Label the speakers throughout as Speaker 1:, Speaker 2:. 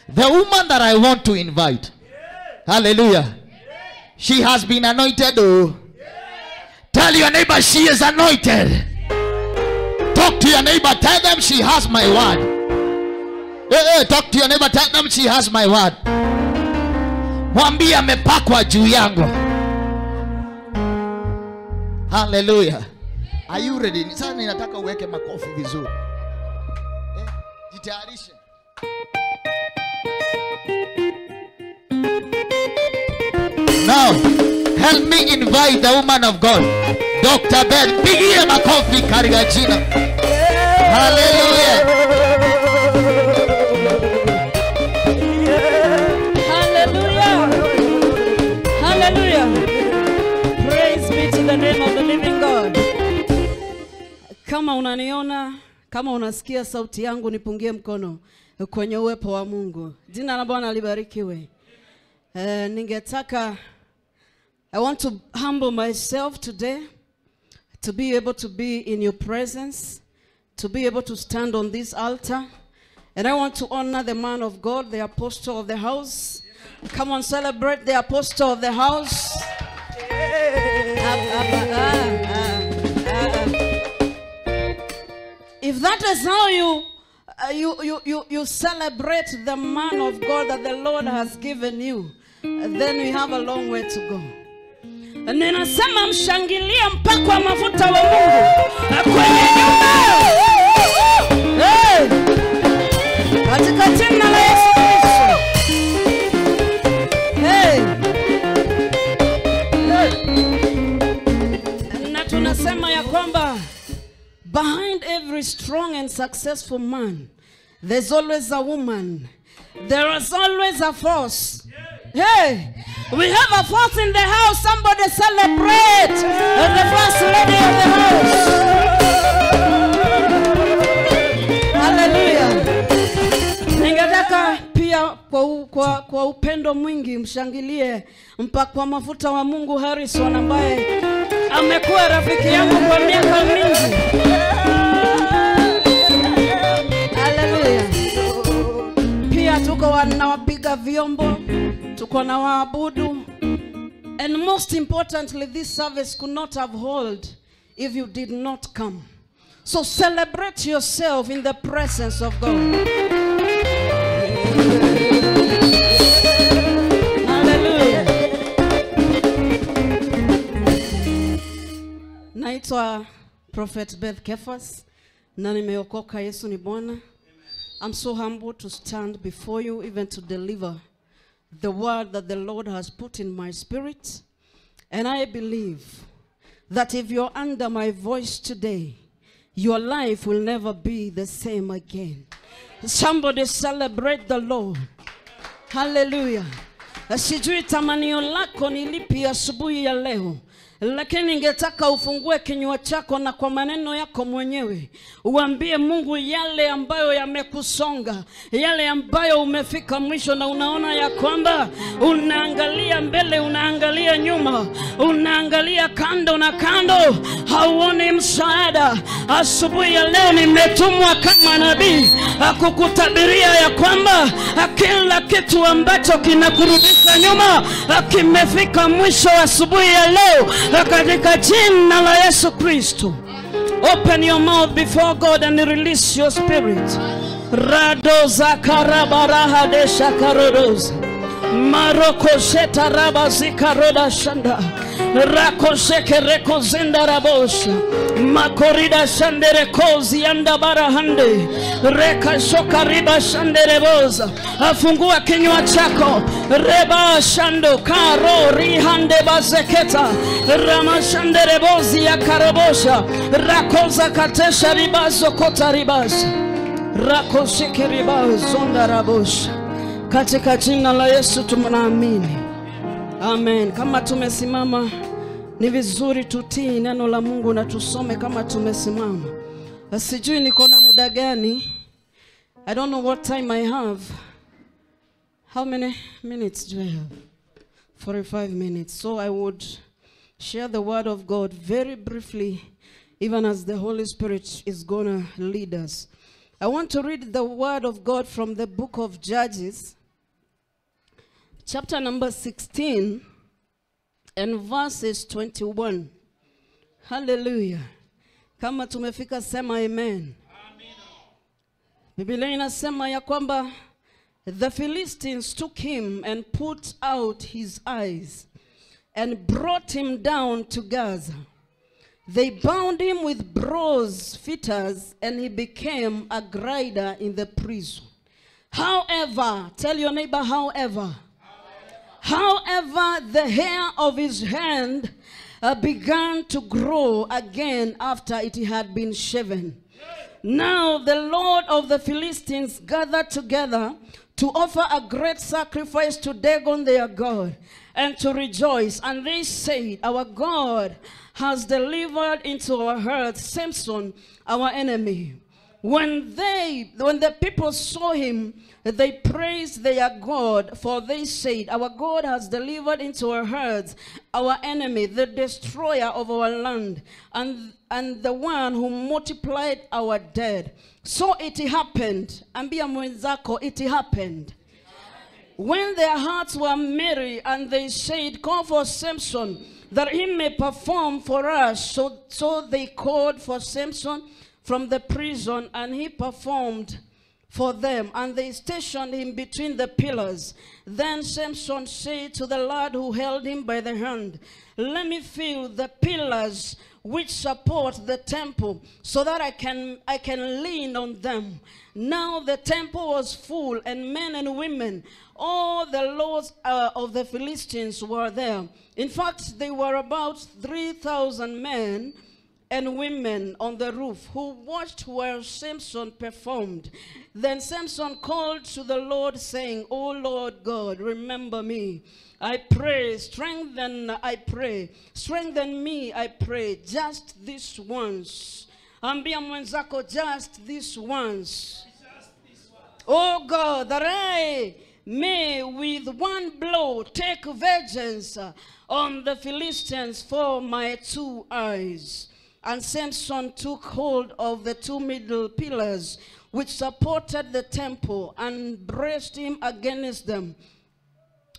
Speaker 1: The woman that I want to invite. Hallelujah. She has been anointed. Oh. Tell your neighbor she is anointed. Talk to your neighbor. Tell them she has my word. Hey, talk to your neighbor. Tell them she has my word. Mwambie amepakwa juu yangu. Hallelujah. Are you ready? Sasa ninataka uweke makofi vizuri. Jitayarishe. Now, help me invite the woman of God, Dr. Beth. Pigie makofi katika jina. Hallelujah.
Speaker 2: Hallelujah. Hallelujah. Praise be to the name of the living God. Kama unaniona, kama unasikia sauti yangu, nipungie mkono kwenye uwepo wa Mungu. Jina la Bwana libarikiwe. Ningetaka, I want to humble myself today to be able to be in your presence, to be able to stand on this altar. And I want to honor the man of God, the apostle of the house. Come on, celebrate the apostle of the house. If that is how you celebrate the man of God that the Lord has given you, then we have a long way to go. Ninasema mshangilia mpako wa mafuta wa Mungu kwenye nyumba. Hey! Katika jina la Yesu Kristo. Hey! Na tunasema ya kwamba behind every strong and successful man, there's always a woman. There is always a force. Hey, we have a force in the house. Somebody celebrate the first lady of the house. Hallelujah. Ningetaka pia kwa upendo mwingi mshangilie mpakwa mafuta wa Mungu Harrison ambaye amekuwa rafiki yangu kwa miaka mingi. Hallelujah. Pia tuko na wapiga vyombo, tuko na waabudu. And most importantly, this service could not have held if you did not come. So celebrate yourself in the presence of God. Hallelujah. Naitwa Prophet Beth Kefas na nimeokoka. Yesu ni Bwana. I'm so humbled to stand before you, even to deliver the word that the Lord has put in my spirit. And I believe that if you're under my voice today, your life will never be the same again. Somebody celebrate the Lord. Hallelujah. Sijui tamanio lako ni lipi asubuhi ya leo, lakini ningetaka ufungue kinywa chako na kwa maneno yako mwenyewe uambie Mungu yale ambayo yamekusonga, yale ambayo umefika mwisho na unaona ya kwamba unaangalia mbele, unaangalia nyuma, unaangalia kando na kando, hauoni msaada. Asubuhi ya leo nimetumwa kama nabii kukutabiria ya kwamba kila kitu ambacho kinakurudisha nyuma kimefika mwisho asubuhi ya leo katika jina la Yesu Kristo. Open your mouth before God and release your spirit. Radoza karabaraha de shakarodos. Maroko sheta rabazika roda shanda. Rako sheke reko zinda rabosha. Makorida shandere kozi anda barahande. Reka shoka riba shandere boza. Afungua kinywa chako. Reba shando karo rihande bazeketa. Rama shandere bozi ya karabosha. Rakoza katesha ribazo kota ribasa. Rako sheke ribazo zonda rabosha. Katika jina la Yesu tunaamini. Amen. Kama tumesimama, ni vizuri tutii neno la Mungu na tusome kama tumesimama. Sijui niko na muda gani. I don't know what time I have. How many minutes do I have? 45 minutes. So I would share the word of God very briefly, even as the Holy Spirit is going to lead us. I want to read the word of God from the book of Judges, chapter number 16, and verses 21. Hallelujah. Kama tumefika sema amen. Biblia inasema ya kwamba the Philistines took him and put out his eyes and brought him down to Gaza. They bound him with bronze fetters, and he became a grider in the prison. However, tell your neighbor, however, the hair of his hand began to grow again after it had been shaven. Now the Lord of the Philistines gathered together to offer a great sacrifice to Dagon their God, and to rejoice. And they said, our God has delivered into our hands Samson, our enemy. When the people saw him, they praised their God, for they said, our God has delivered into our hands our enemy, the destroyer of our land, and the one who multiplied our dead. So it happened, ambia mwenzako, it happened. When their hearts were merry, and they said, call for Samson, that he may perform for us. So they called for Samson from the prison, and he performed for them, and they stationed him between the pillars. Then Samson said to the lad who held him by the hand, let me feel the pillars which support the temple, so that I can lean on them. Now the temple was full, and men and women, all the lords of the Philistines were there. In fact, there were about 3,000 men and women on the roof who watched while Samson performed. Then Samson called to the Lord, saying, O Lord God, remember me. I pray, strengthen me, I pray, just this once. Ambia mwenzako, just this once. Oh God, that I may with one blow take vengeance on the Philistines for my 2 eyes. And Samson took hold of the 2 middle pillars which supported the temple, and braced him against them,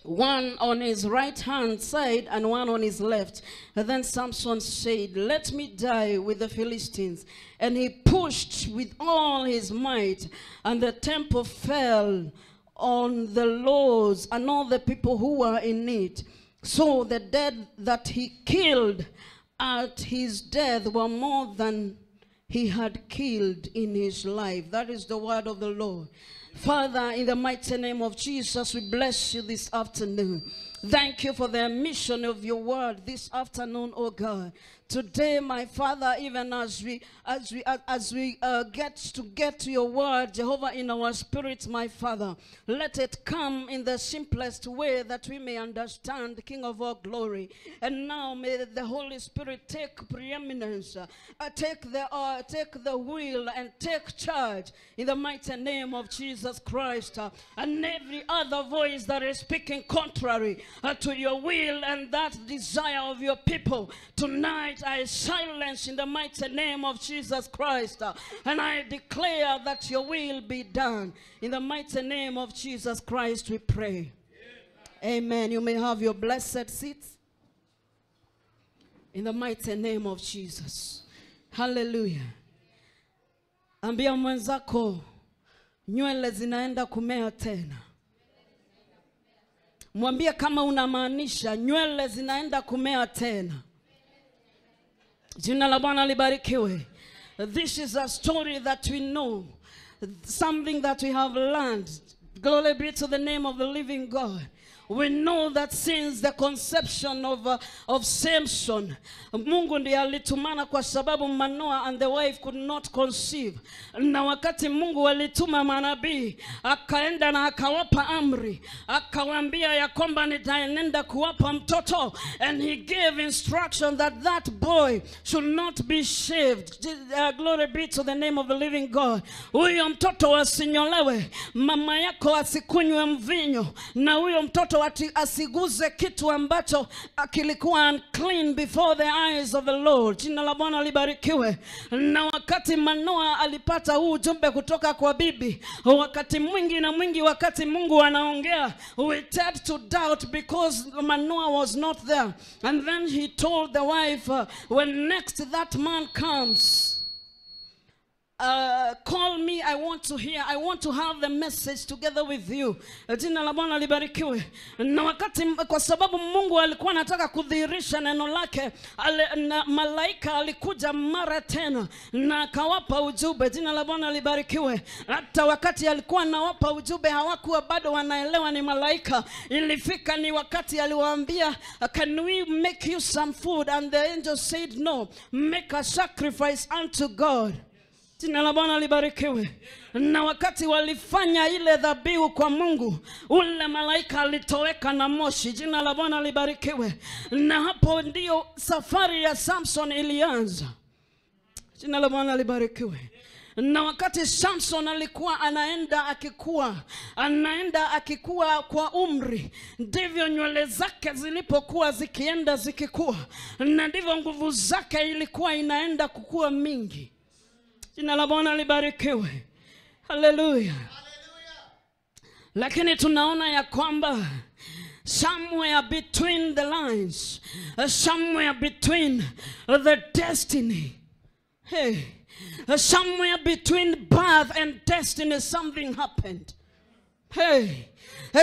Speaker 2: one on his right hand side and one on his left. And then Samson said, let me die with the Philistines. And he pushed with all his might, and the temple fell on the lords and all the people who were in it. So the dead that he killed at his death were more than he had killed in his life. That is the word of the Lord. Father, in the mighty name of Jesus, we bless you this afternoon. Thank you for the mission of your word this afternoon, oh God. Today, my Father, even as we get to your word, Jehovah, in our spirits, my Father, let it come in the simplest way that we may understand, King of all glory. And now may the Holy Spirit take preeminence, take the wheel, and take charge in the mighty name of Jesus Christ. And every other voice that is speaking contrary to your will and that desire of your people, tonight I silence in the mighty name of Jesus Christ, and I declare that your will be done. In the mighty name of Jesus Christ we pray. Amen. You may have your blessed seats. In the mighty name of Jesus. Hallelujah. Ambia mwenzako, nywele zinaenda kumea tena. Mwambie kama unamaanisha, nywele zinaenda kumea tena. Jina la Bwana libarikiwe. This is a story that we know, something that we have learned. Glory be to the name of the living God. We know that since the conception of Samson, Mungu ndiye alitumana kwa sababu Manoa and the wife could not conceive. Na wakati Mungu alituma manabii, akaenda na akawapa amri, akawaambia ya kwamba nitaenda kuwapa mtoto, and he gave instruction that that boy should not be shaved. Glory be to the name of the living God. Huyo mtoto asinyolewe, mama yako asikunywe mvinyo, na huyo mtoto mtoto asiguze kitu ambacho kilikuwa unclean before the eyes of the Lord. Jina la Bwana libarikiwe. Na wakati Manoa alipata huu ujumbe kutoka kwa bibi, wakati mwingi wakati Mungu anaongea, we tend to doubt because Manoa was not there. And then he told the wife, when next that man comes, call me, I want to hear, I want to have the message together with you. Jina la Bwana libarikiwe. Na wakati, kwa sababu Mungu alikuwa anataka kudhihirisha neno lake, na malaika alikuja mara tena na akawapa ujumbe. Jina la Bwana libarikiwe. Hata wakati alikuwa anawapa ujumbe hawakuwa bado wanaelewa ni malaika. Ilifika ni wakati aliwaambia, can we make you some food? And the angel said no, make a sacrifice unto God. Jina la Bwana libarikiwe. Na wakati walifanya ile dhabihu kwa Mungu, ule malaika alitoweka na moshi. Jina la Bwana libarikiwe. Na hapo ndio safari ya Samson ilianza. Jina la Bwana libarikiwe. Na wakati Samson alikuwa anaenda akikua kwa umri, ndivyo nywele zake zilipokuwa zikienda zikikua, na ndivyo nguvu zake ilikuwa inaenda kukua mingi. Jina la Bwana libarikiwe. Hallelujah. Lakini tunaona ya kwamba somewhere between the lines, somewhere between the destiny, somewhere between birth and destiny, something happened.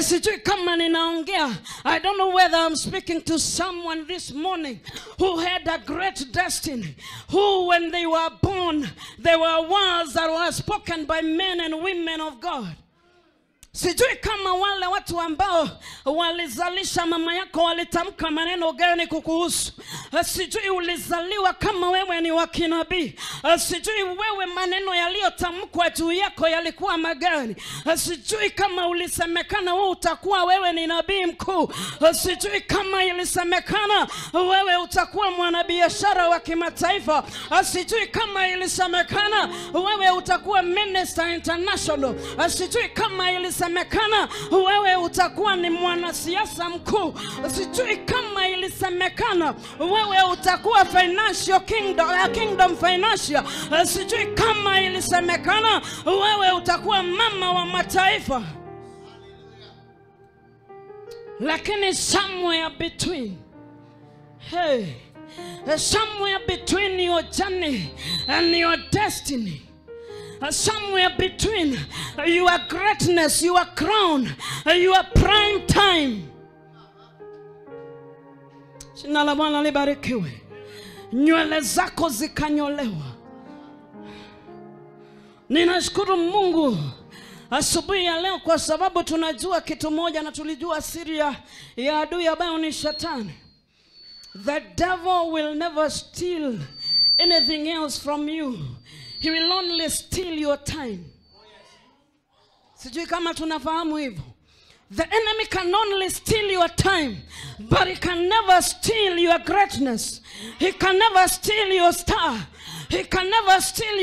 Speaker 2: Sijui kama ninaongea. I don't know whether I'm speaking to someone this morning who had a great destiny, who when they were born, there were words that were spoken by men and women of God. Sijui kama wale watu ambao walizalisha mama yako walitamka maneno gani kukuhusu. Sijui ulizaliwa kama wewe ni wa kinabii. Sijui wewe maneno yaliyotamkwa juu yako yalikuwa magani. Sijui kama ulisemekana wewe utakuwa wewe ni nabii mkuu. Sijui kama ilisemekana wewe utakuwa mwanabiashara wa kimataifa. Sijui kama ilisemekana wewe utakuwa minister international. Sijui kama ilisemekana wewe utakuwa ni mwanasiasa mkuu. Sijui kama ilisemekana wewe utakuwa kingdom financial. Sijui kama ilisemekana wewe utakuwa mama wa mataifa. Lakini somewhere between, somewhere between your journey and your destiny, somewhere between your greatness, your crown, your prime time. Jina la Bwana libarikiwe. Nywele zako zikanyolewa. Ninashukuru Mungu asubuhi ya leo kwa sababu tunajua kitu moja na tulijua siri ya adui ambaye ni Shetani. The devil will never steal anything else from you. He will only steal your time. Sijui kama tunafahamu hivyo. The enemy can only steal your time, but he can never steal your greatness. He can never steal your star. He can never steal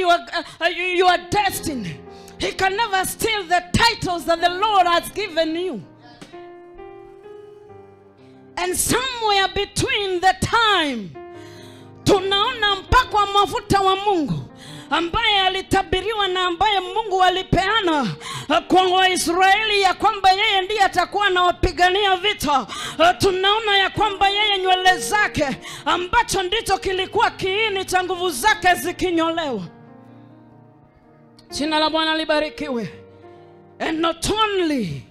Speaker 2: your destiny. He can never steal the titles that the Lord has given you. And somewhere between the time, tunaona mpaka mafuta wa Mungu ambaye alitabiriwa na ambaye Mungu alipeana kwa Waisraeli ya kwamba yeye ndiye atakuwa anawapigania vita. Tunaona ya kwamba yeye nywele zake ambacho ndicho kilikuwa kiini cha nguvu zake zikinyolewa. Jina la Bwana libarikiwe. And not only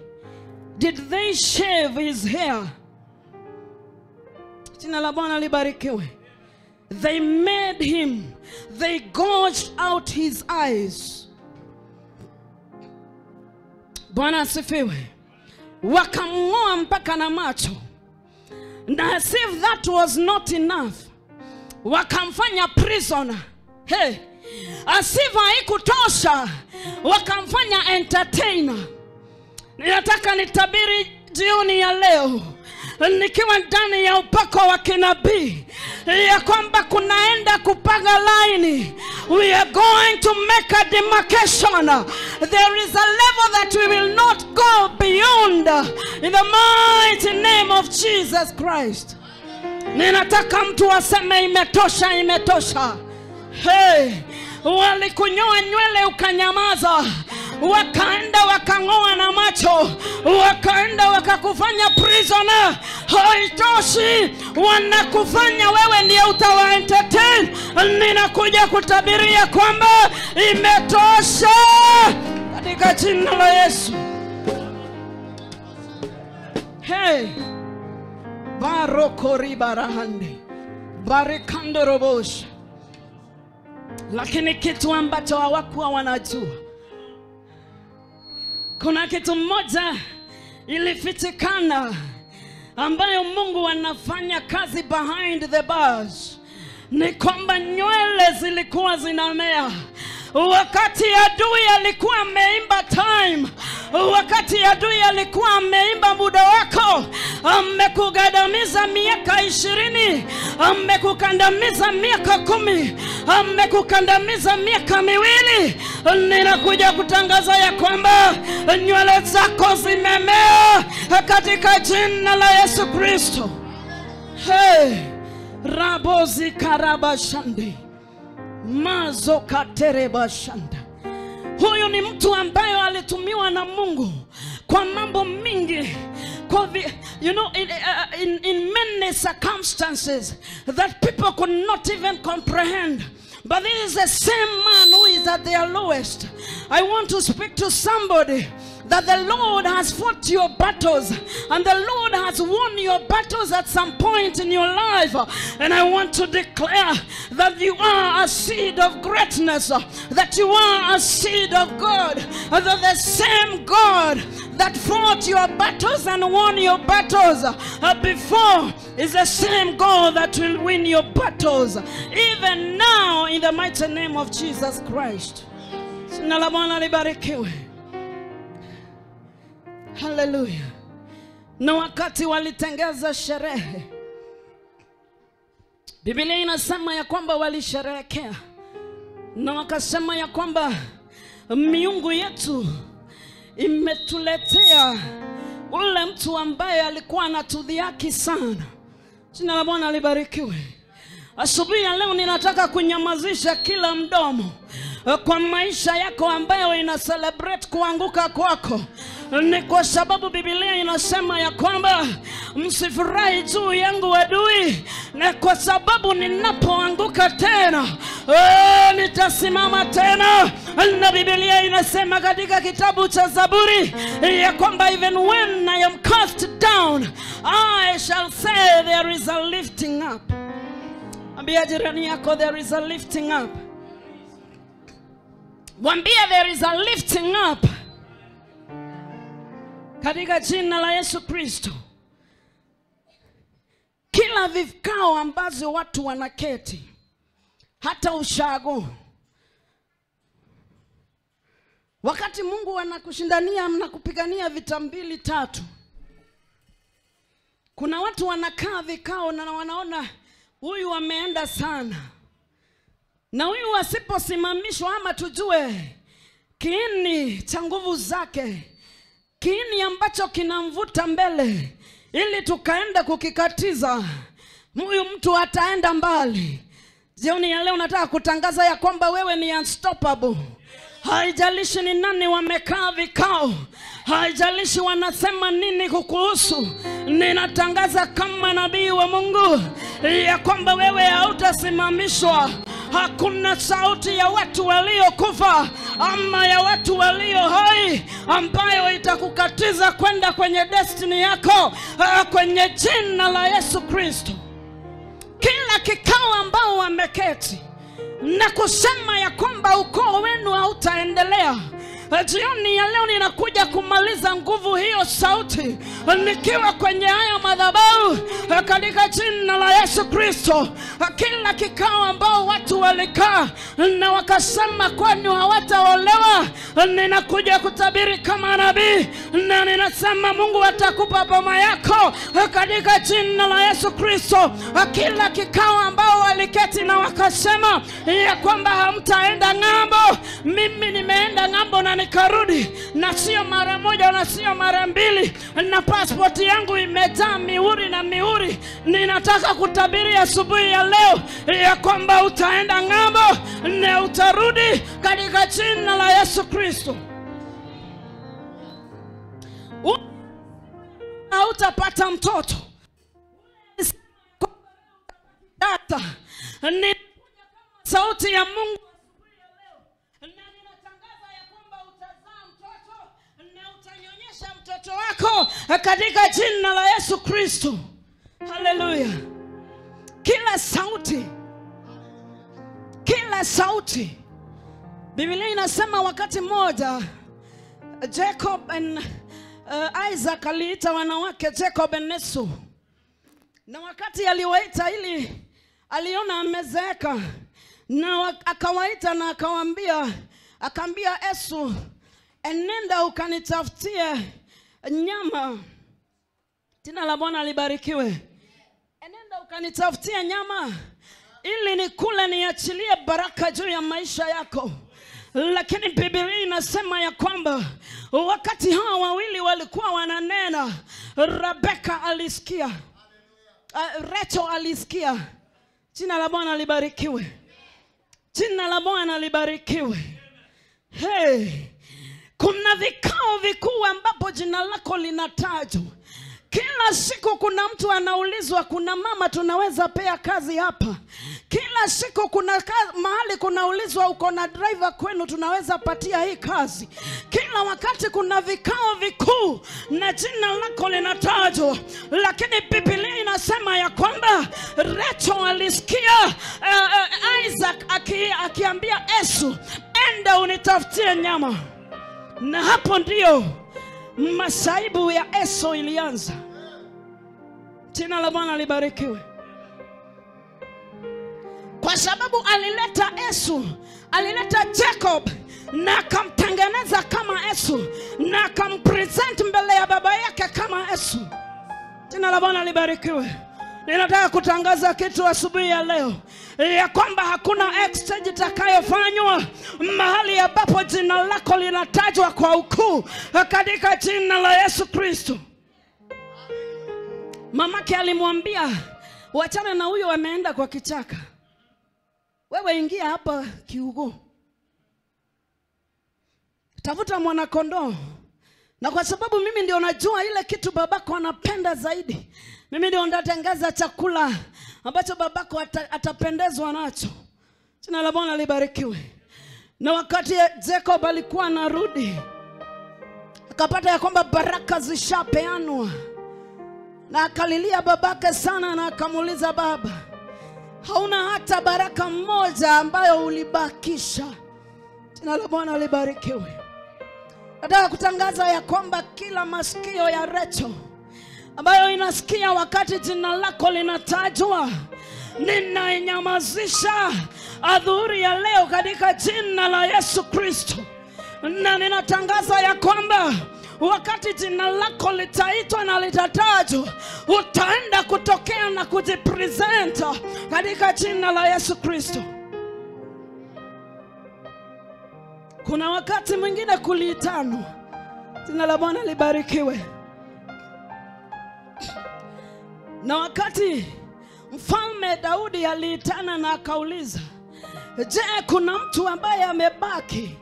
Speaker 2: did they shave his hair, jina la Bwana libarikiwe, they made him, they gouged out his eyes. Bwana asifiwe. Wakamng'oa mpaka na macho. Na as if that was not enough, wakamfanya prisoner. As if haikutosha, wakamfanya entertainer. Ninataka nitabiri jioni ya leo, nikiwa ndani ya upako wa kinabii, ya kwamba kunaenda kupaga laini. We are going to make a demarcation. There is a level that we will not go beyond. in the mighty name of Jesus Christ. Ninataka mtu aseme imetosha, imetosha. Hey, walikunyoa nywele ukanyamaza, wakaenda wakang'oa na macho, wakaenda wakakufanya prisoner. Haitoshi, wanakufanya wewe ndiye utawa entertain. Ninakuja kutabiria kwamba imetosha katika jina la Yesu. Hey, baroko ribarahande, barikando robosha. Lakini kitu ambacho hawakuwa wanajua, kuna kitu mmoja ilifichikana ambayo Mungu anafanya kazi behind the bars. Ni kwamba nywele zilikuwa zinamea wakati adui alikuwa ameimba time, wakati adui alikuwa ameimba muda wako. Amekugandamiza miaka 20, amekukandamiza miaka 10, amekukandamiza miaka 2. Ninakuja kutangaza ya kwamba nywele zako zimemea katika jina la Yesu Kristo. Hey, rabozi karabashande, mazo katereba shanda. Huyu ni mtu ambaye alitumiwa na Mungu kwa mambo mingi, you know, in many circumstances that people could not even comprehend. But this is the same man who is at their lowest. I want to speak to somebody that the Lord has fought your battles, and the Lord has won your battles at some point in your life. And I want to declare that you are a seed of greatness, that you are a seed of God, that the same God that fought your battles and won your battles before is the same God that will win your battles even now, in the mighty name of Jesus Christ. Jina la Bwana libarikiwe. Hallelujah. Na wakati walitengeza sherehe, Biblia inasema ya kwamba walisherehekea na wakasema ya kwamba miungu yetu imetuletea ule mtu ambaye alikuwa anatudhihaki sana. Jina la Bwana libarikiwe. Asubuhi ya leo ninataka kunyamazisha kila mdomo kwa maisha yako ambayo ina celebrate kuanguka kwako. Ni kwa sababu Biblia inasema ya kwamba msifurahi juu yangu adui, na kwa sababu ninapoanguka tena nitasimama tena. Na Biblia inasema katika kitabu cha Zaburi ya kwamba even when I am cast down, I shall say there is a lifting up. Ambia jirani yako, there is a lifting up. Mwambie there is a lifting up katika jina la Yesu Kristo. Kila vikao ambazo watu wanaketi, hata ushago, wakati Mungu anakushindania, mnakupigania vita 2 3, kuna watu wanakaa vikao na wanaona huyu ameenda sana, na huyu asiposimamishwa ama tujue kiini cha nguvu zake, kiini ambacho kinamvuta mbele ili tukaenda kukikatiza, huyu mtu ataenda mbali. Jioni ya leo nataka kutangaza ya kwamba wewe ni unstoppable. Haijalishi ni nani wamekaa vikao, haijalishi wanasema nini kukuhusu, ninatangaza kama nabii wa Mungu ya kwamba wewe hautasimamishwa. Hakuna sauti ya watu waliokufa ama ya watu walio hai ambayo itakukatiza kwenda kwenye destiny yako, kwenye jina la Yesu Kristo. Kila kikao ambao wameketi na kusema ya kwamba ukoo wenu hautaendelea, jioni ya leo ninakuja kumaliza nguvu hiyo sauti nikiwa kwenye haya madhabahu katika jina la Yesu Kristo. Kila kikao ambao watu walikaa na wakasema kwani hawataolewa, ninakuja kutabiri kama nabii na ninasema Mungu atakupa boma yako katika jina la Yesu Kristo. Kila kikao ambao waliketi na wakasema ya kwamba hamtaenda ng'ambo, mimi nimeenda ng'ambo na nikarudi, na sio mara moja na sio mara mbili, na passport yangu imejaa mihuri na mihuri. Ninataka kutabiri asubuhi ya leo ya kwamba utaenda ng'ambo na utarudi katika jina la Yesu Kristo. Hautapata mtoto. Data ni sauti ya Mungu asubuhi ya leo, na ninatangaza ya kwamba utazaa mtoto na utanyonyesha mtoto wako katika jina la Yesu Kristo. Haleluya. Kila sauti. Biblia inasema wakati mmoja Jacob and Isaac aliita wanawake Jacob and Esau. Na wakati aliwaita ili aliona amezeeka, na akawaita na akaambia Esau, enenda ukanitafutie nyama. Jina la Bwana libarikiwe. Enenda ukanitafutie nyama ili nikule niachilie baraka juu ya maisha yako. Lakini Biblia inasema ya kwamba wakati hawa wawili walikuwa wananena, Rebeka alisikia. Rachel alisikia. Jina la Bwana libarikiwe. Jina la Bwana libarikiwe. Hey, kuna vikao vikuu ambapo jina lako linatajwa. Kila siku kuna mtu anaulizwa, kuna mama tunaweza pea kazi hapa. Kila siku kuna mahali kunaulizwa, uko na driver kwenu tunaweza patia hii kazi. Kila wakati kuna vikao vikuu na jina lako linatajwa. Lakini Biblia inasema ya kwamba Rachel alisikia Isaac akiambia Esau, enda unitafutie nyama. Na hapo ndio masaibu ya Esau ilianza. Jina la Bwana libarikiwe. Kwa sababu alileta Jacob na akamtengeneza kama Esau, na akampresent mbele ya baba yake kama Esau. Jina la Bwana libarikiwe. Ninataka kutangaza kitu asubuhi ya leo, ya kwamba hakuna exchange itakayofanywa mahali ambapo jina lako linatajwa kwa ukuu katika jina la Yesu Kristo. Mamake alimwambia, wachana na huyo ameenda kwa kichaka. Wewe ingia hapa kiugo. Tafuta mwana kondoo. Na kwa sababu mimi ndio najua ile kitu babako anapenda zaidi, mimi ndio ndatangaza chakula ambacho babako atapendezwa nacho. Jina la Bwana libarikiwe. Na wakati Jacob alikuwa anarudi, akapata ya kwamba baraka zishapeanwa, na akalilia babake sana, na akamuuliza, baba, hauna hata baraka moja ambayo ulibakisha? Jina la Bwana libarikiwe. Nataka kutangaza ya kwamba kila masikio ya Rachel ambayo inasikia wakati jina lako linatajwa, ninainyamazisha adhuhuri ya leo katika jina la Yesu Kristo. Na ninatangaza ya kwamba wakati jina lako litaitwa na litatajwa, utaenda kutokea na kujipresenta katika jina la Yesu Kristo. Kuna wakati mwingine kuliitanwa. Jina la Bwana libarikiwe. Na wakati Mfalme Daudi aliitana na akauliza, je, kuna mtu ambaye amebaki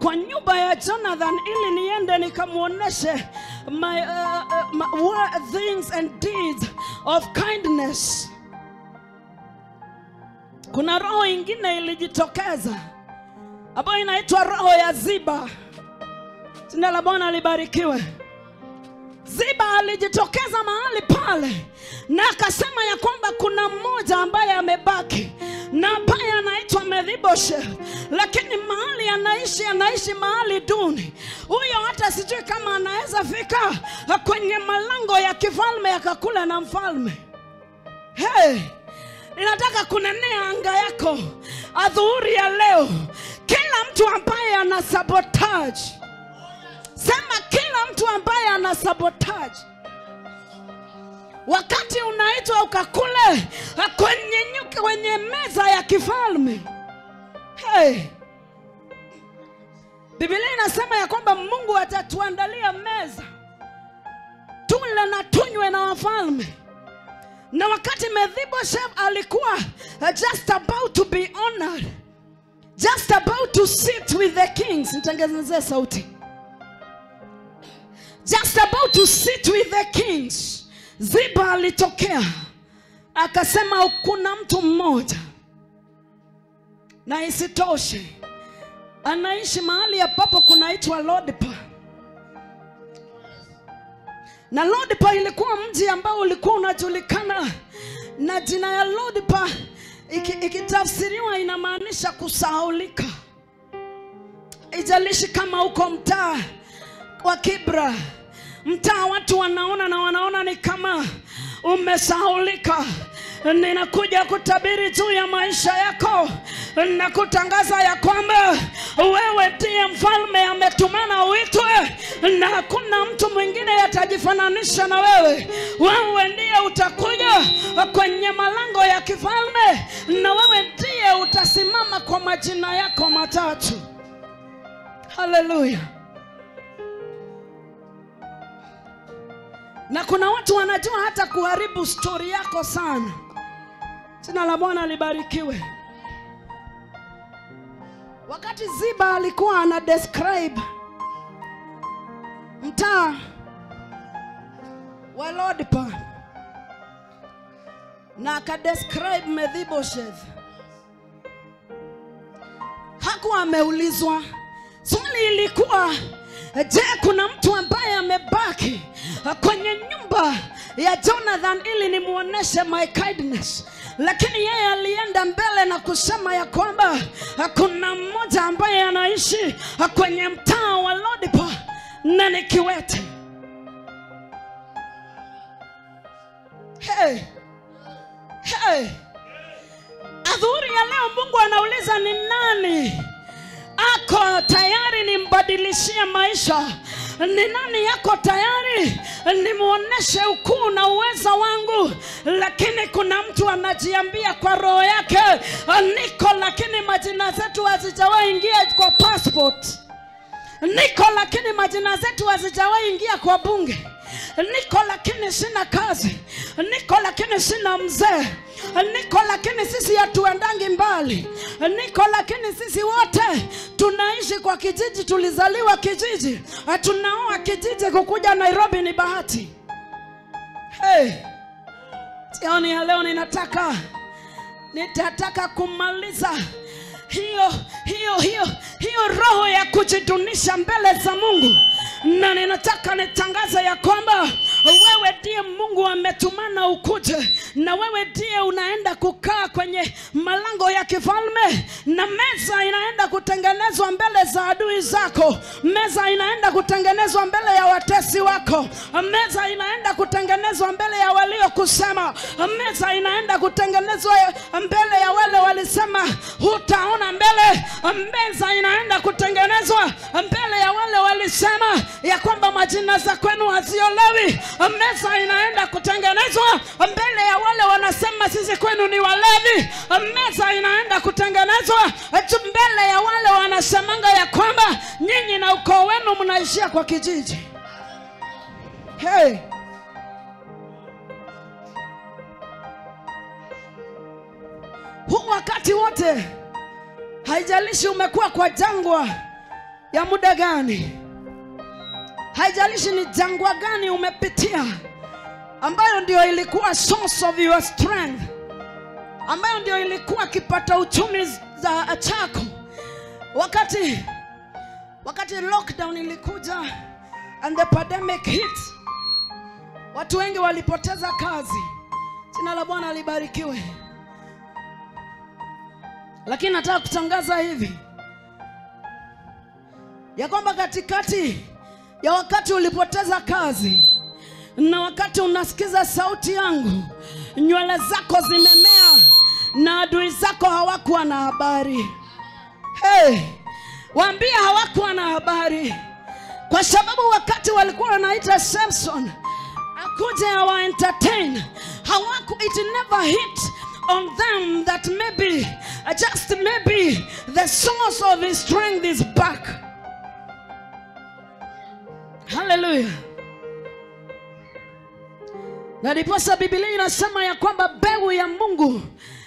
Speaker 2: kwa nyumba ya Jonathan ili niende nikamuoneshe my things and deeds of kindness? Kuna roho ingine ilijitokeza ambayo inaitwa roho ya Ziba. Jina la Bwana libarikiwe. Ziba alijitokeza mahali pale na akasema ya kwamba kuna mmoja ambaye amebaki, na ambaye anaitwa Mephibosheth, lakini mahali anaishi mahali duni. Huyo hata sijui kama anaweza fika kwenye malango ya kifalme akakula na mfalme. Hey, ninataka kunenea anga yako adhuhuri ya leo. Kila mtu ambaye ana sabotage, sema kila mtu ambaye ana sabotage, wakati unaitwa ukakule kwenye meza ya kifalme. Hey, Biblia inasema ya kwamba Mungu atatuandalia meza, tule na tunywe na wafalme. Na wakati Mephibosheth alikuwa just about to be honored, just about to sit with the kings, nitangazia sauti, just about to sit with the kings, Ziba alitokea akasema kuna mtu mmoja, na isitoshe anaishi mahali ambapo kunaitwa Lodipa. Na Lodipa ilikuwa mji ambao ulikuwa unajulikana na jina ya Lodipa ikitafsiriwa inamaanisha kusahaulika. Ijalishi kama uko mtaa wa Kibra, mtaa watu wanaona ni kama umesahaulika, ninakuja kutabiri juu ya maisha yako na kutangaza ya kwamba wewe ndiye mfalme ametumana uitwe, na hakuna mtu mwingine atajifananisha na wewe. Wewe ndiye utakuja kwenye malango ya kifalme, na wewe ndiye utasimama kwa majina yako matatu. Hallelujah. Na kuna watu wanajua hata kuharibu story yako sana. Jina la Bwana libarikiwe. Wakati Ziba alikuwa ana describe mtaa wa Lodipa na akadescribe Mephibosheth, hakuwa ameulizwa. Swali ilikuwa, je, kuna mtu ambaye amebaki kwenye nyumba ya Jonathan ili nimuoneshe my kindness? Lakini yeye alienda mbele na kusema ya kwamba kuna mmoja ambaye anaishi kwenye mtaa wa Lodipa na ni kiwete. Adhuhuri ya leo Mungu anauliza ni nani ako tayari nimbadilishie maisha? Ni nani yako tayari nimuoneshe ukuu na uwezo wangu? Lakini kuna mtu anajiambia kwa roho yake niko, lakini majina zetu hazijawahi ingia kwa passport. Niko, lakini majina zetu hazijawahi ingia kwa bunge. Niko, lakini sina kazi. Niko, lakini sina mzee. Niko, lakini sisi hatuendangi mbali. Niko, lakini sisi wote tunaishi kwa kijiji, tulizaliwa kijiji, tunaoa kijiji, kukuja Nairobi ni bahati. Jioni ya leo nitataka kumaliza hiyo roho ya kujidunisha mbele za Mungu, na ninataka nitangaze ya kwamba wewe ndiye Mungu ametumana ukuje, na wewe ndiye unaenda kukaa kwenye malango ya kifalme, na meza inaenda kutengenezwa mbele za adui zako. Meza inaenda kutengenezwa mbele ya watesi wako. Meza inaenda kutengenezwa mbele ya walio kusema. Meza inaenda kutengenezwa mbele ya wale walisema hutaona mbele. Meza inaenda kutengenezwa mbele ya wale walisema ya kwamba majina za kwenu haziolewi. Meza inaenda kutengenezwa mbele ya wale wanasema sisi kwenu ni walevi. Meza inaenda kutengenezwa mbele ya wale wanasemanga ya kwamba nyinyi na ukoo wenu mnaishia kwa kijiji. Huu wakati wote, haijalishi umekuwa kwa jangwa ya muda gani, haijalishi ni jangwa gani umepitia, ambayo ndio ilikuwa source of your strength, ambayo ndio ilikuwa kipata uchumi za chako. Wakati lockdown ilikuja and the pandemic hit, watu wengi walipoteza kazi. Jina la Bwana libarikiwe. Lakini nataka kutangaza hivi ya kwamba katikati ya wakati ulipoteza kazi na wakati unasikiza sauti yangu, nywele zako zimemea na adui zako hawakuwa na habari. Waambia hawakuwa na habari, kwa sababu wakati walikuwa wanaita Samson akuje awa entertain, it never hit on them that maybe, just maybe, the source of his strength is back. Hallelujah. Na ndiposa Biblia inasema ya kwamba mbegu ya Mungu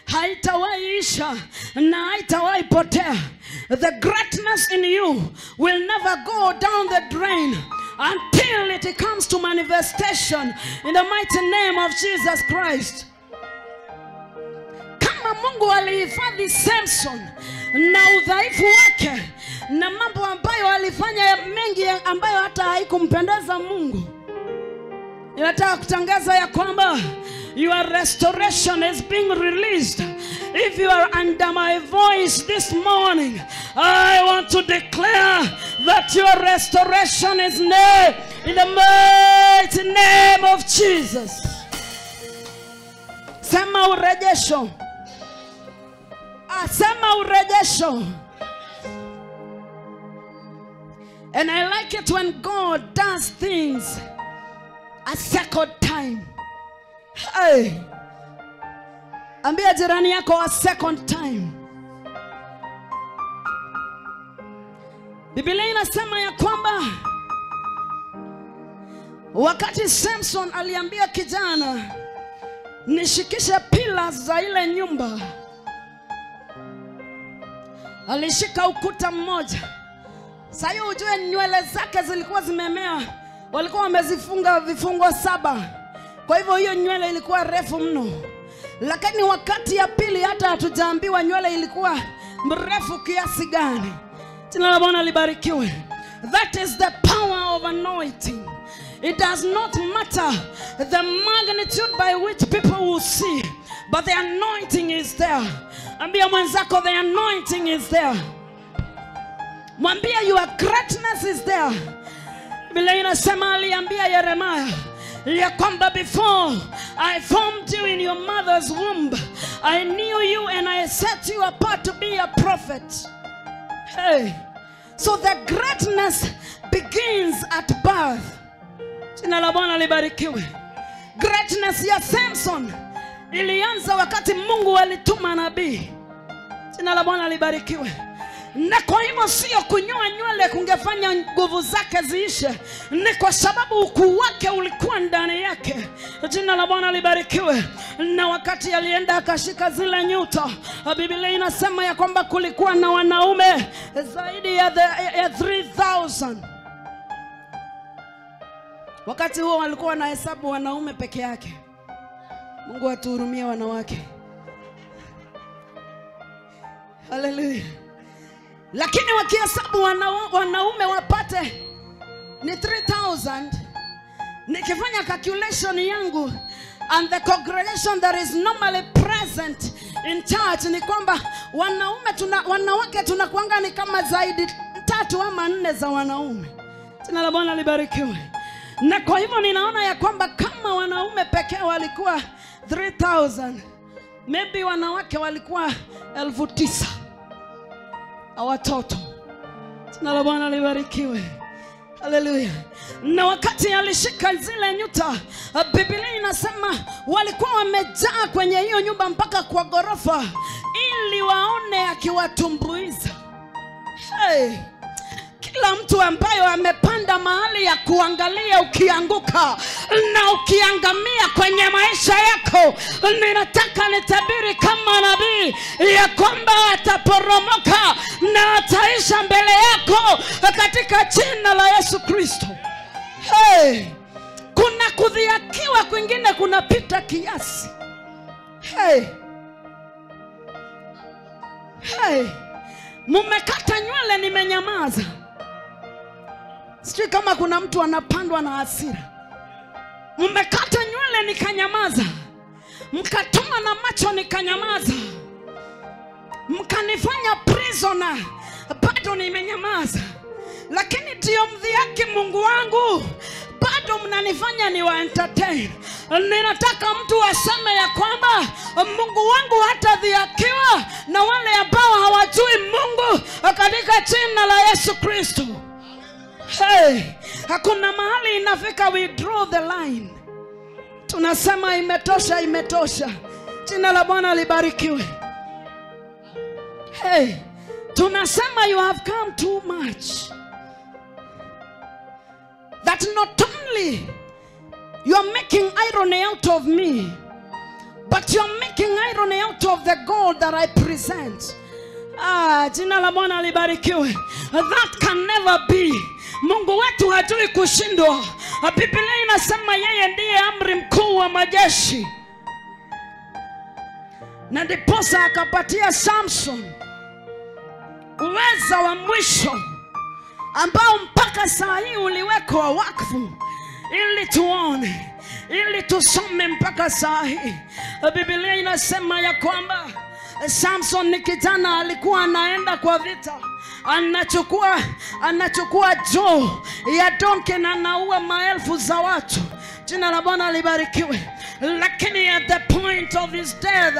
Speaker 2: haitawahi isha na haitawahi potea. The greatness in you will never go down the drain until it comes to manifestation in the mighty name of Jesus Christ. Kama Mungu alihifadhi Samson na udhaifu wake na mambo ambayo alifanya mengi ambayo hata haikumpendeza Mungu, ninataka kutangaza ya kwamba your restoration is being released. If you are under my voice this morning, I want to declare that your restoration is near in the mighty name of Jesus. Sema urejesho. Sema urejesho. And I like it when God does things a second time. Hey. Ambia jirani yako a second time. Biblia inasema ya kwamba wakati Samson aliambia kijana nishikishe pillars za ile nyumba, alishika ukuta mmoja. Sasa ujue nywele zake zilikuwa zimemea, walikuwa wamezifunga vifungo 7. Kwa hivyo hiyo nywele ilikuwa refu mno. Lakini wakati ya pili hata hatujaambiwa nywele ilikuwa mrefu kiasi gani. Jina la Bwana libarikiwe. That is the power of anointing. It does not matter the magnitude by which people will see, but the anointing is there. Ambia mwenzako, the anointing is there. Mwambia your greatness is there. Biblia inasema aliambia Yeremia ya kwamba before I formed you in your mother's womb, I knew you and I set you apart to be a prophet. Hey. So the greatness begins at birth. Jina la Bwana libarikiwe. Greatness ya Samson ilianza wakati Mungu alituma nabii. Jina la Bwana libarikiwe. Na kwa hivyo sio kunyoa nywele kungefanya nguvu zake ziishe, ni kwa sababu ukuu wake ulikuwa ndani yake. Jina la Bwana libarikiwe. Na wakati alienda akashika zile nyuta, Biblia inasema ya kwamba kulikuwa na wanaume zaidi ya 3000. Wakati huo walikuwa wanahesabu wanaume peke yake. Mungu atuhurumie wanawake. Hallelujah. Lakini wakihesabu wanaume wapate ni 3000, nikifanya calculation yangu and the congregation that is normally present in church, ni kwamba wanawake tunakuanga ni kama zaidi 3 ama 4 za wanaume. Jina la Bwana libarikiwe. Na kwa hivyo ninaona ya kwamba kama wanaume pekee walikuwa 3000, maybe wanawake walikuwa 9000. Watoto. Jina la Bwana libarikiwe. Hallelujah. Na wakati alishika zile nyuta, Biblia inasema walikuwa wamejaa kwenye hiyo nyumba mpaka kwa ghorofa ili waone akiwatumbuiza. Hey. Kila mtu ambaye amepanda mahali ya kuangalia ukianguka na ukiangamia kwenye maisha yako, ninataka nitabiri kama nabii ya kwamba ataporomoka na ataisha mbele yako katika jina la Yesu Kristo. Hey, kuna kudhiakiwa kwingine kunapita kiasi. Hey. Hey, mumekata nywele nimenyamaza. Sijui kama kuna mtu anapandwa na hasira. Mmekata nywele nikanyamaza. Mkatoa na macho nikanyamaza. Mkanifanya prisoner, bado nimenyamaza. Lakini ndio mdhihaki Mungu wangu, bado mnanifanya ni wa entertain. Ninataka mtu aseme ya kwamba Mungu wangu hatadhihakiwa na wale ambao hawajui Mungu katika jina la Yesu Kristo. Hey, hakuna mahali inafika we draw the line. Tunasema imetosha, imetosha. Jina la Bwana libarikiwe. Hey, tunasema you have come too much. that not only you are making irony out of me, but you are making irony out of the God that I present. Jina la Bwana libarikiwe. That can never be. Mungu wetu hajui kushindwa. Biblia inasema yeye ndiye amri mkuu wa majeshi. Na ndiposa akapatia Samson uwezo wa mwisho ambao mpaka saa hii uliwekwa wakfu ili tuone, ili tusome mpaka saa hii. Biblia inasema ya kwamba Samson ni kijana, alikuwa anaenda kwa vita, anachukua joo ya donkey na anaua maelfu za watu. Jina la Bwana libarikiwe. Lakini at the point of his death,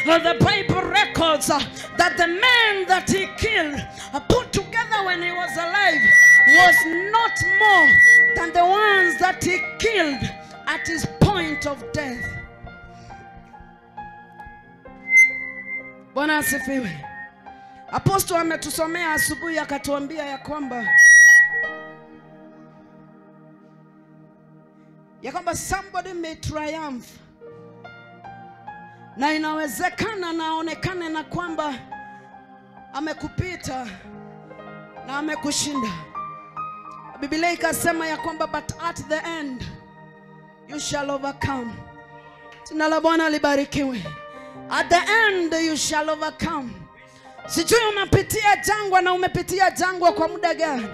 Speaker 2: the Bible records that the men that he killed, put together when he was alive, was not more than the ones that he killed at his point of death. Bwana asifiwe. Apostle ametusomea asubuhi akatuambia ya kwamba somebody may triumph, na inawezekana naonekane na kwamba amekupita na amekushinda. Biblia ikasema ya kwamba but at the end you shall overcome. Jina la Bwana libarikiwe. At the end you shall overcome. Sijui unapitia jangwa na umepitia jangwa kwa muda gani.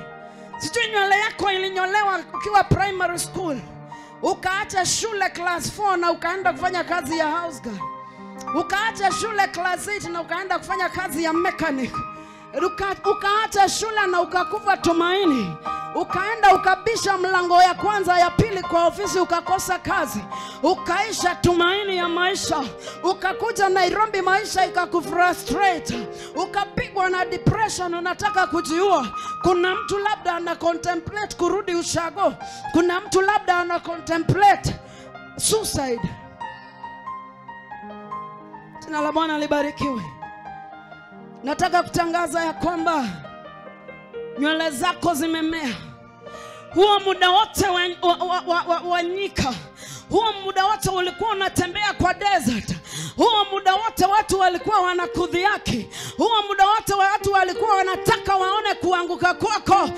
Speaker 2: Sijui nywele yako ilinyolewa ukiwa primary school, ukaacha shule class 4 na ukaenda kufanya kazi ya house girl. Ukaacha shule class 8 na ukaenda kufanya kazi ya mechanic. Ukaacha shule na ukakufa tumaini. Ukaenda ukabisha mlango ya kwanza ya pili kwa ofisi ukakosa kazi. Ukaisha tumaini ya maisha. Ukakuja Nairobi, maisha ikakufrustrate. Ukapigwa na depression, unataka kujiua. Kuna mtu labda ana contemplate kurudi ushago. Kuna mtu labda ana contemplate suicide. Jina la Bwana libarikiwe. Nataka kutangaza ya kwamba nywele zako zimemea. Huo muda wote wa nyika, huo muda wote ulikuwa unatembea kwa desert, huo muda wote watu walikuwa wanakudhiaki, huo muda wote watu walikuwa wanataka waone kuanguka kwako,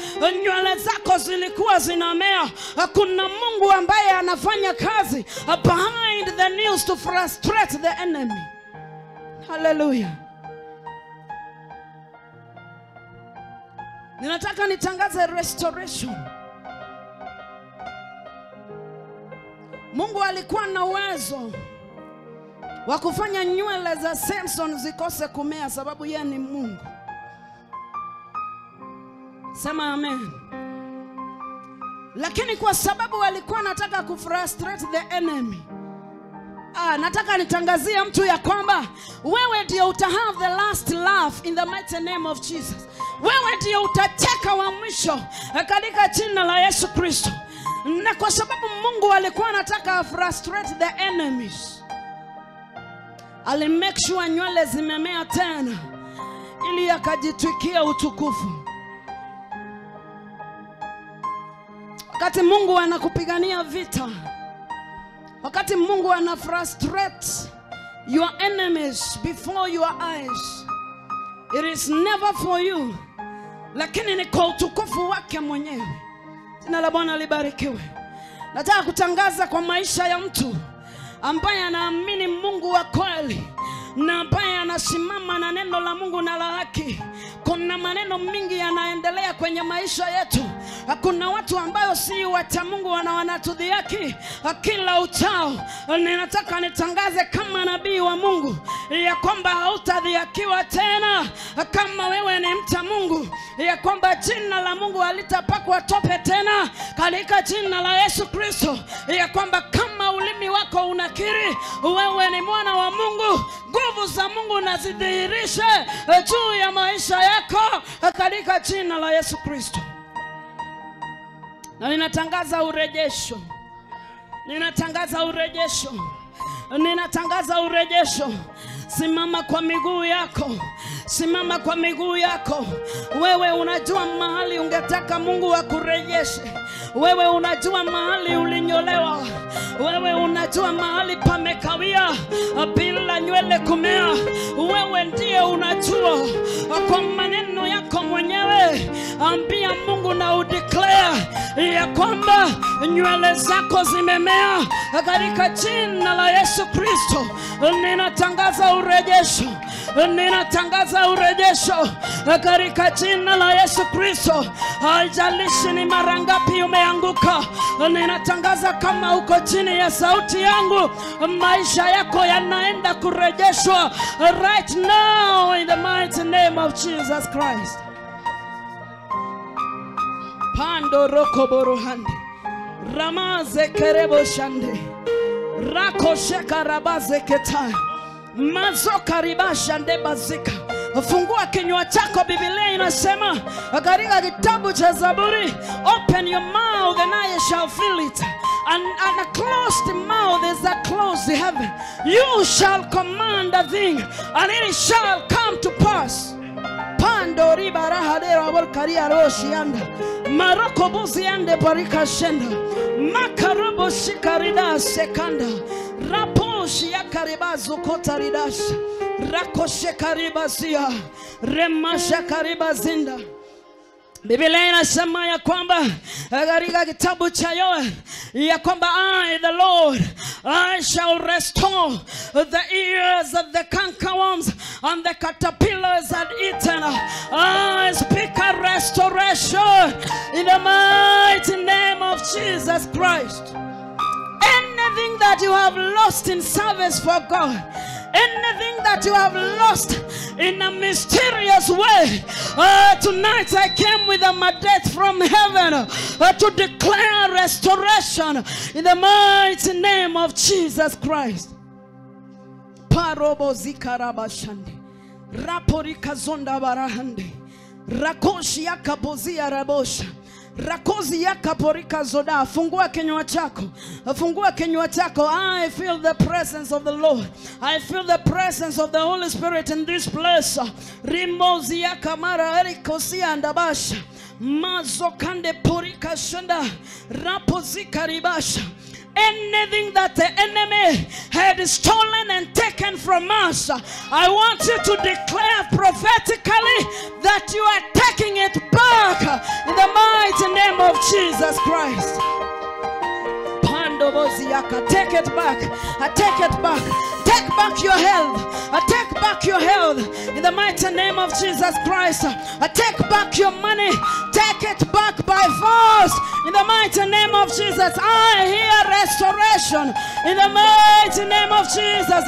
Speaker 2: nywele zako zilikuwa zinamea. Kuna Mungu ambaye anafanya kazi behind the news to frustrate the enemy. Hallelujah. Ninataka nitangaze restoration. Mungu alikuwa na uwezo wa kufanya nywele za Samson zikose kumea sababu yeye ni Mungu. Sema amen. Lakini kwa sababu alikuwa anataka kufrustrate the enemy, nataka nitangazie mtu ya kwamba wewe ndio utahave the last laugh in the mighty name of Jesus. Wewe ndio utacheka wa mwisho katika jina la Yesu Kristo. Na kwa sababu Mungu alikuwa anataka frustrate the enemies, ali make sure nywele zimemea tena ili akajitwikia utukufu. Wakati Mungu anakupigania vita, wakati Mungu ana frustrate your enemies before your eyes, it is never for you, lakini ni kwa utukufu wake mwenyewe. Jina la Bwana libarikiwe. Nataka kutangaza kwa maisha ya mtu ambaye anaamini Mungu wa kweli na ambaye anasimama na neno la Mungu na la haki. Kuna maneno mingi yanaendelea kwenye maisha yetu. Kuna watu ambao si wacha Mungu wanatudhihaki kila uchao. Ninataka nitangaze kama nabii wa Mungu ya kwamba hautadhihakiwa tena. Kama wewe ni mcha Mungu, ya kwamba jina la Mungu halitapakwa tope tena katika jina la Yesu Kristo. Ya kwamba kama ulimi wako unakiri wewe ni mwana wa Mungu, nguvu za Mungu nazidhihirishe juu ya maisha yako katika jina la Yesu Kristo. Na ninatangaza urejesho. Ninatangaza urejesho. Ninatangaza urejesho. Simama kwa miguu yako. Simama kwa miguu yako. Wewe unajua mahali ungetaka Mungu akurejeshe. Wewe unajua mahali ulinyolewa. Wewe unajua mahali pamekawia bila nywele kumea. Wewe ndiye unajua. Kwa maneno yako mwenyewe ambia Mungu na udeclare ya kwamba nywele zako zimemea katika jina la Yesu Kristo. Ninatangaza urejesho. Ninatangaza urejesho katika jina la Yesu Kristo. Haijalishi ni mara ngapi umeanguka. Ninatangaza kama uko chini ya sauti yangu, maisha yako yanaenda kurejeshwa right now in the mighty name of Jesus Christ. Pando roko borohande ramaze kerebo shande rako shekarabaze ketai mazo karibasha ndebazika. Fungua kinywa chako. Biblia inasema katika kitabu cha Zaburi, open your mouth and I shall fill it. And a closed mouth is a closed heaven. You shall command a thing and it shall come to pass. Pando ribara hadera volkaria roshi anda maroko buzi ande parika shenda makarobo shikarida sekanda raposhi yakaribazo kotaridash rakoshe karibazia remasha karibazinda. Biblia inasema ya kwamba katika kitabu cha Yoel ya kwamba I the Lord I shall restore the ears of the cankerworms and the caterpillars had eaten. I speak a restoration in the mighty name of Jesus Christ. Anything that you have lost in service for God, anything that you have lost in a mysterious way, tonight I came with a mandate from heaven to declare restoration in the mighty name of Jesus Christ. Parobo zikarabashande raporika zonda barahande rakoshi yakabozia rabosha rakozi yakaporika zoda. Fungua kinywa chako. Fungua kinywa chako. I feel the presence of the Lord. I feel the presence of the Holy Spirit in this place. Rimozi yakamara erikosi andabasha mazo kande porika shanda rapozika ribasha. Anything that the enemy had stolen and taken from us, I want you to declare prophetically that you are taking it back in the mighty name of Jesus Christ. Take it back. I take it back. Take back your health. I take back your health in the mighty name of Jesus Christ. I take back your money. Take it back by force in the mighty name of Jesus. I hear restoration in the mighty name of Jesus.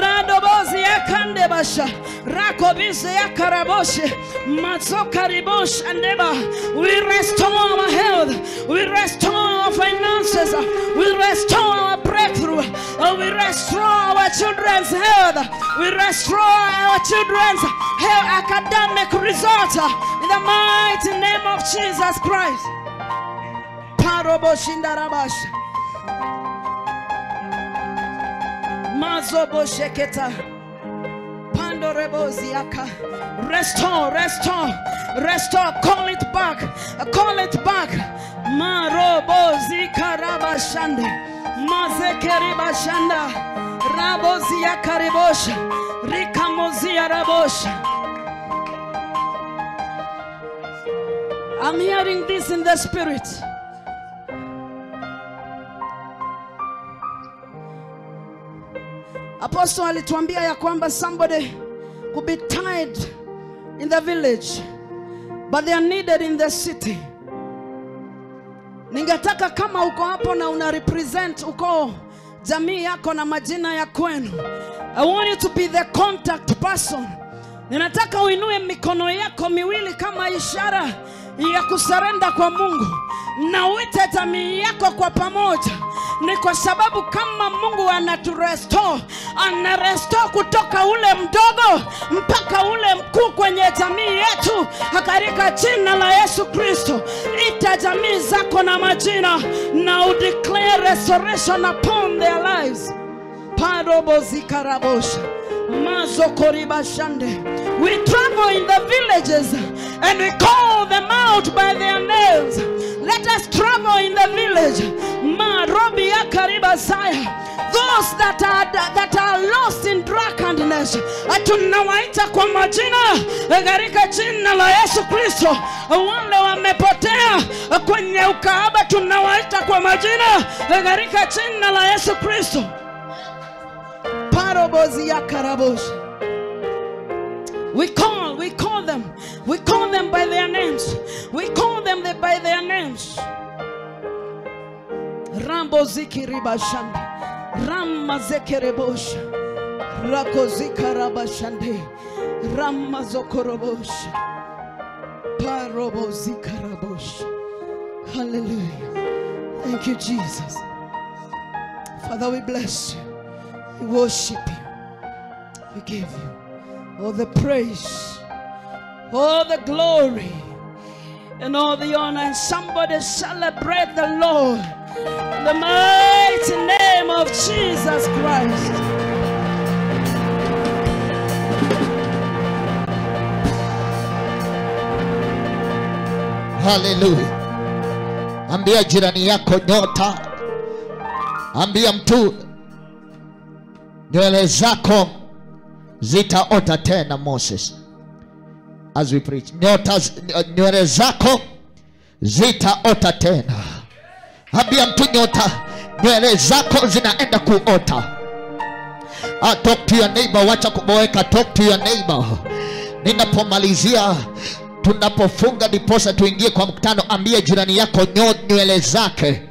Speaker 2: Randobozi yakande basha rakobize yakaraboshi matsokaribosh andeba. We restore our health. We restore our finances. We restore our breakthrough. We restore our children's health. We restore our children's health, academic results in the mighty name of Jesus Christ. Parobo shindarabasha mazobo sheketa pandorebo ziaka. Restore, restore, restore. Call it back. Call it back. Marobo zikarabashande mazekeribashanda rabozia karibosha rikamozia rabosha. I'm hearing this in the spirit. Apostle alituambia ya kwamba somebody could be tied in the village but they are needed in the city. Ningetaka kama uko hapo na una represent uko jamii yako na majina ya kwenu, I want you to be the contact person. Ninataka uinue mikono yako miwili kama ishara ya kusarenda kwa Mungu na uite jamii yako kwa pamoja. Ni kwa sababu kama Mungu anaturestore, anarestore kutoka ule mdogo mpaka ule mkuu kwenye jamii yetu katika jina la Yesu Kristo. Ita jamii zako na majina na udeclare restoration upon their lives. Parobo zikarabosha mazo koribashande. We travel in the villages and we call them out by their names. Let us travel in the village. Marobia Karibasaya. Those that are lost in drunkenness, tunawaita kwa majina katika jina la Yesu Kristo. Wale wamepotea kwenye ukahaba, tunawaita kwa majina katika jina la Yesu Kristo. Parobozi ya karaboshi. We call them by their names. We call them by their names. Ramboziki ribashandi. Ramazekerebosha. Rakozika rabashandi. Ramazokorobosha. Parobozika rabosha. Hallelujah. Thank you, Jesus. Father, we bless you. We worship you. We give you all the praise, all the glory, and all the honor. And somebody celebrate the Lord in the mighty name of Jesus Christ.
Speaker 1: Hallelujah. Ambia jirani yako nyota. Ambia mtu nywele zako zitaota tena. Moses, as we preach, nywele zako zitaota tena. Ambia mtu nyota, nywele zako zinaenda kuota. Talk to your neighbor. Wacha kuboeka. Talk to your neighbor. Ninapomalizia, tunapofunga diposa tuingie kwa mkutano, ambia jirani yako nywele zake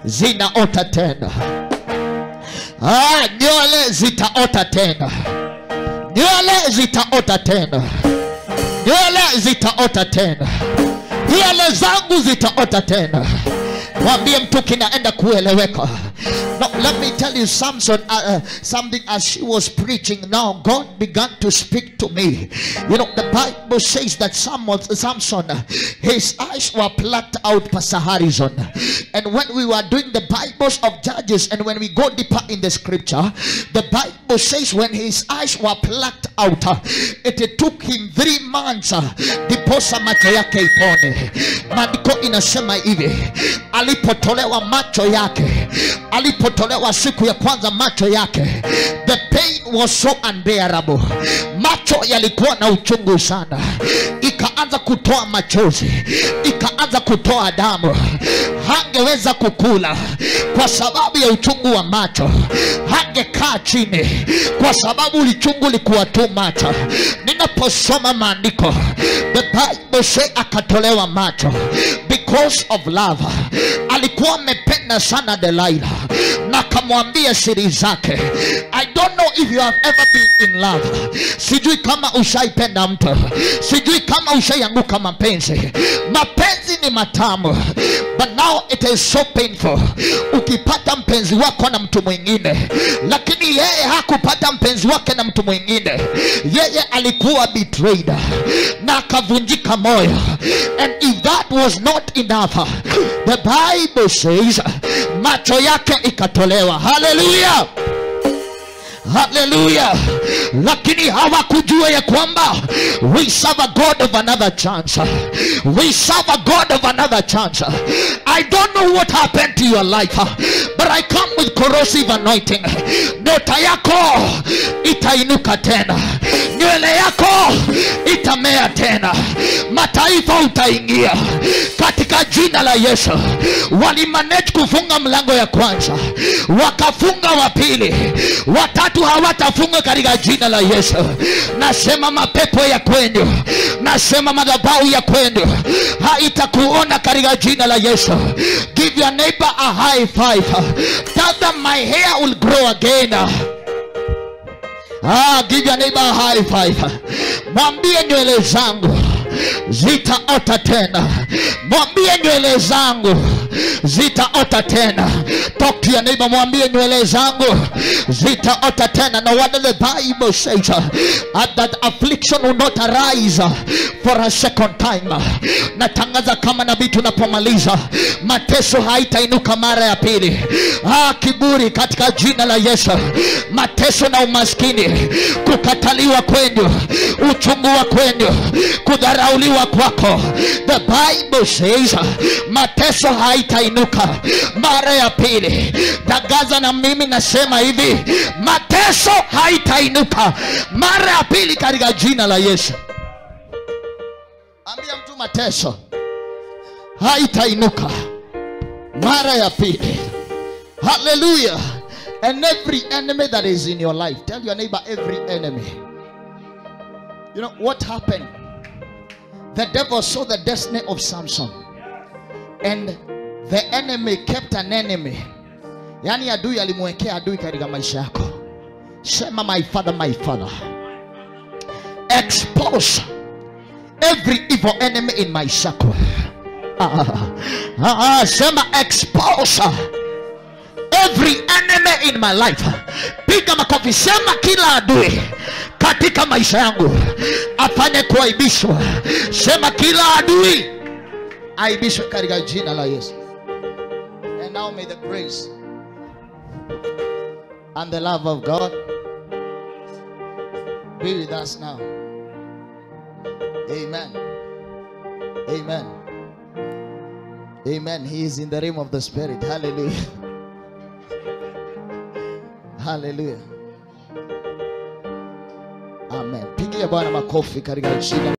Speaker 1: zinaota tena. Nywele zitaota tena. Nywele zitaota tena. Nywele zitaota tena. Nywele zangu zitaota tena. Mwambie mtu kinaenda kueleweka. Now, let me tell you something. As she was preaching, now God began to speak to me. You know, the Bible says that Samson, his eyes were plucked out, Pastor Harrison. And when we were doing the Bibles of Judges, and when we go deeper in the scripture, the Bible says when his eyes were plucked out, it took him 3 months. Diposa macho yake ipone. Maandiko inasema hivi, alipotolewa macho yake, alipotolewa siku ya kwanza macho yake, the pain was so unbearable. Macho yalikuwa na uchungu sana. Ikaanza kutoa machozi, ikaanza kutoa damu. Hangeweza kukula kwa sababu ya uchungu wa macho. Hangekaa chini kwa sababu uchungu ulikuwa too much. Ninaposoma maandiko, the Bible say akatolewa macho because of love. Alikuwa amependa sana Delilah na kamwambia siri zake. I don't know if you have ever been in love. Sijui kama ushaipenda mtu. Sijui kama ushaianguka mapenzi. Mapenzi ni matamu, but now it is so painful. Ukipata mpenzi wako na mtu mwingine, lakini yeye hakupata mpenzi wake na mtu mwingine. Yeye alikuwa betrayed na akavunjika moyo. And if that was not enough, the Bible says macho yake ikatolewa. Hallelujah. Hallelujah. Lakini hawakujua ya kwamba we serve a God of another chance. We serve a God of another chance. I don't know what happened to your life, but I come with corrosive anointing. Nyota yako itainuka tena. Nywele yako itamea tena. Mataifa utaingia katika jina la Yesu. Walimanage kufunga mlango ya kwanza, wakafunga wa pili, watatu hawatafunga katika jina la Yesu. Nasema mapepo ya kwenu, nasema madhabahu ya kwenu haitakuona katika jina la Yesu. Give your neighbor a high five. Tell them my hair will grow again. Give your neighbor a high five. Mwambie nywele zangu zitaota tena. Mwambie nywele zangu zitaota tena. Talk to your neighbor, mwambie nywele zangu zitaota tena. No wonder the Bible says that affliction will not arise for a second time. Natangaza kama nabii tunapomaliza, mateso haitainuka mara ya pili. Kiburi katika jina la Yesu. Mateso na umaskini, kukataliwa kwenu, uchungu wa kwenu, kudharauliwa kwako, the Bible says mateso haitainuka mara ya pili. Tangaza na mimi nasema hivi, mateso haitainuka mara ya pili katika jina la Yesu. Ambia mtu mateso haitainuka mara ya pili. Hallelujah. And every enemy that is in your life, tell your neighbor, every enemy. You know what happened? The devil saw the destiny of Samson, and the enemy kept an enemy. Yani adui alimwekea adui katika maisha yako. Sema, my father, expose every evil enemy in my circle. Sema, expose every enemy in my life. Piga makofi, sema kila adui katika maisha yangu afanye kuaibishwa. Sema kila adui aibishwe katika jina la Yesu. And now may the grace and the love of God be with us now. Amen. Amen. Amen. He is in the realm of the Spirit. Hallelujah. Hallelujah. Amen. Pigia Bwana makofi katika jina